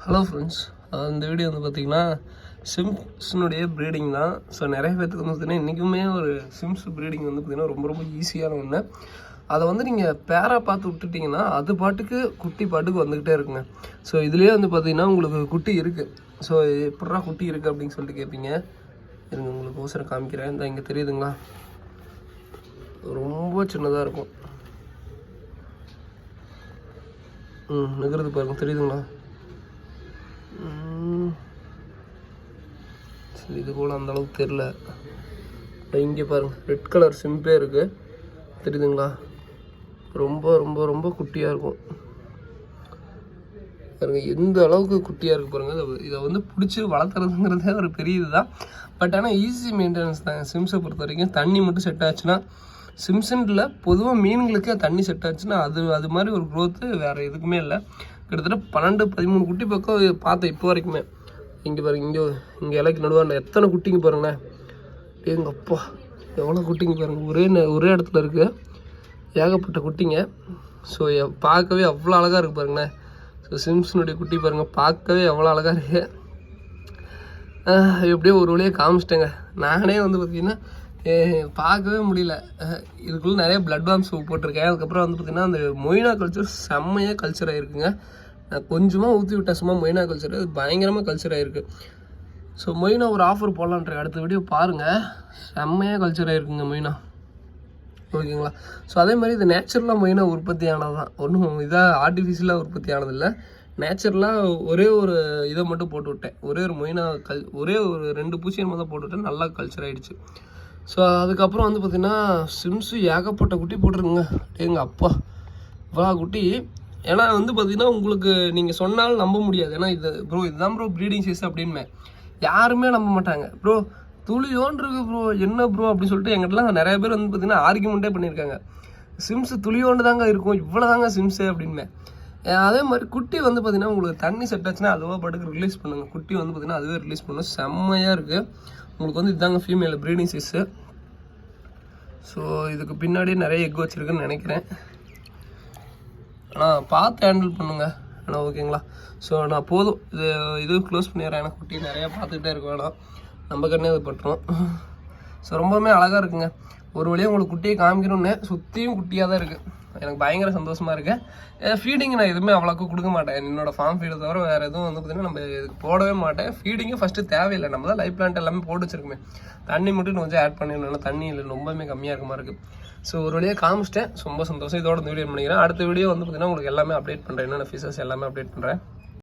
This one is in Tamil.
ஹலோ ஃப்ரெண்ட்ஸ், இந்த வீடியோ வந்து பார்த்திங்கன்னா சிம்ஸினுடைய ப்ரீடிங் தான். ஸோ நிறைய பேர்த்துக்கு வந்து பார்த்திங்கன்னா இன்றைக்குமே ஒரு சிம்ஸ் ப்ரீடிங் வந்து பார்த்திங்கன்னா ரொம்ப ரொம்ப ஈஸியான ஒன்று. அதை வந்து நீங்கள் பேராக பார்த்து விட்டுட்டிங்கன்னா அது பாட்டுக்கு குட்டி பாட்டுக்கு வந்துக்கிட்டே இருக்குங்க. ஸோ இதுலேயே வந்து பார்த்திங்கன்னா உங்களுக்கு குட்டி இருக்குது. ஸோ எப்படா குட்டி இருக்குது அப்படின்னு சொல்லிட்டு கேட்பீங்க. இருங்க உங்களுக்கு ஓசரம் காமிக்கிறேன். இந்த இங்கே தெரியுதுங்களா, ரொம்ப சின்னதாக இருக்கும். நிற்கிறது பாருங்கள், தெரியுதுங்களா? சரி, இது போல் அந்தளவுக்கு தெரில. இங்கே பாருங்கள், ரெட் கலர் சிம்பே இருக்குது, தெரியுதுங்களா? ரொம்ப ரொம்ப ரொம்ப குட்டியாக இருக்கும் பாருங்கள். எந்த அளவுக்கு குட்டியாக இருக்குது பாருங்கள். இதை வந்து பிடிச்சி வளர்த்துறதுங்கிறதே ஒரு பெரிய இதுதான். பட் ஆனால் ஈஸி மெயின்டெனன்ஸ் தாங்க சிம்ஸை பொறுத்த வரைக்கும். தண்ணி மட்டும் செட் ஆச்சுன்னா, சிம்ஸில் பொதுவாக மீன்களுக்கே தண்ணி செட் ஆச்சுன்னா அது மாதிரி ஒரு க்ரோத்து வேறு எதுக்குமே இல்லை. கிட்டத்தட்ட 12-13 குட்டி பக்கம் பார்த்தேன் இப்போ வரைக்குமே. இங்கே பாருங்கள், இங்கே இலைக்கு நடுவாண்ட எத்தனை குட்டிங்க பாருங்களேன். எங்கள் அப்பா எவ்வளோ குட்டிங்க பாருங்கள். ஒரே இடத்துல இருக்குது, ஏகப்பட்ட குட்டிங்க. ஸோ பார்க்கவே அவ்வளோ அழகாக இருக்குது பாருங்களேன். ஸோ சிம்ஸினுடைய குட்டி பாருங்கள், பார்க்கவே எவ்வளோ அழகாக இருக்குது. எப்படியோ ஒரு வழியாக காமிச்சிட்டேங்க. நானே வந்து பார்த்திங்கன்னா பார்க்கவே முடியல. இதுக்குள்ளே நிறைய பிளட் பாம்ஸ் போட்டிருக்கேன். அதுக்கப்புறம் வந்து பார்த்திங்கன்னா அந்த மொய்னா கல்ச்சர் செம்மையாக கல்ச்சர் ஆகிருக்குங்க. நான் கொஞ்சமாக ஊற்றி விட்டேன், சும்மா மொய்னா கல்ச்சர் அது பயங்கரமாக கல்ச்சர் ஆகிருக்கு. ஸோ மொய்னா ஒரு ஆஃபர் போடலான்றேன். அடுத்த வீடியோ பாருங்கள், செம்மையாக கல்ச்சர் ஆகிருக்குங்க மொய்னா. ஓகேங்களா? ஸோ அதே மாதிரி இது நேச்சுரலாக மொய்னா உற்பத்தி ஆனது தான், ஒன்றும் இதாக ஆர்டிஃபிஷியலாக உற்பத்தி ஆனதில்லை. நேச்சுரலாக ஒரே ஒரு இதை மட்டும் போட்டு விட்டேன். ஒரே ஒரு மொய்னா ஒரே ஒரு 2 பூச்சி மட்டும் போட்டு விட்டேன், நல்லா கல்ச்சர் ஆகிடுச்சு. ஸோ அதுக்கப்புறம் வந்து பார்த்திங்கன்னா சிம்ஸு ஏகப்பட்ட குட்டி போட்டிருக்குங்க. எங்கள் அப்பா இவ்வளோ குட்டி. ஏன்னா வந்து பார்த்திங்கன்னா உங்களுக்கு நீங்கள் சொன்னாலும் நம்ப முடியாது. ஏன்னா இதுதான் ப்ரோ ப்ரீடிங் சைஸ் அப்படின்னு யாருமே நம்ப மாட்டாங்க. ப்ரோ துளியோன்றிருக்கு ப்ரோ, என்ன ப்ரோ அப்படின்னு சொல்லிட்டு எங்கிட்டலாம் நிறைய பேர் வந்து பார்த்திங்கன்னா ஆர்கியூமெண்ட்டே பண்ணியிருக்காங்க. சிம்ஸு துளியோண்டு தாங்க இருக்கும், இவ்வளோ தாங்க சிம்ஸு அப்படின்னு. அதே மாதிரி குட்டி வந்து பார்த்திங்கன்னா உங்களுக்கு தண்ணி செட் ஆச்சுன்னா அதுவாக பாட்டுக்கு ரிலீஸ் பண்ணுங்கள். குட்டி வந்து பார்த்திங்கன்னா அதுவே ரிலீஸ் பண்ணும், செம்மையாக இருக்குது. உங்களுக்கு வந்து இதுதாங்க ஃபீமேல் ப்ரீடிங் சைஸு. ஸோ இதுக்கு பின்னாடியே நிறைய எக் வச்சுருக்குன்னு நினைக்கிறேன். ஆனால் பார்த்து ஹேண்டில் பண்ணுங்க. ஆனால் ஓகேங்களா? ஸோ நான் போதும், இது க்ளோஸ் பண்ணிடுறேன். எனக்கு குட்டி நிறையா பார்த்துக்கிட்டே இருக்க வேணாம், நம்ம கண்ணே அது பட்டுரும். ஸோ ரொம்பவுமே அழகாக இருக்குங்க. ஒரு வழியாக உங்களுக்கு குட்டியை காமிக்கணும்னு சுற்றியும் குட்டியாக தான் இருக்குது. எனக்கு பயங்கர சந்தோஷமாக இருக்குது. ஃபீடிங் நான் எதுவுமே அவ்வளோக்கு கொடுக்க மாட்டேன். என்னோடய ஃபார்ம் ஃபீடை தவிர வேறு எதுவும் வந்து பார்த்திங்கன்னா நம்ம இதுக்கு போடவே மாட்டேன். ஃபீடிங்கும் ஃபஸ்ட்டு தேவையில்லை, நம்ம தான் லைஃப் பிளான்ட் எல்லாமே போட்டு வச்சுருக்குமே. தண்ணி மட்டும் கொஞ்சம் ஆட் பண்ணிடணும், தண்ணி இல்லை ரொம்பவுமே கம்மியாக இருக்க மாதிரி இருக்குது. ஸோ ஒரு வழியாக காமிச்சிட்டேன், ரொம்ப சந்தோஷம். இதோட இந்த வீடியோ பண்ணிக்கிறேன். அடுத்த வீடியோ வந்து பார்த்திங்கன்னா உங்களுக்கு எல்லாமே அப்டேட் பண்ணுறேன், என்னென்ன ஃபீச்சர்ஸ் எல்லாமே அப்டேட் பண்ணுறேன்.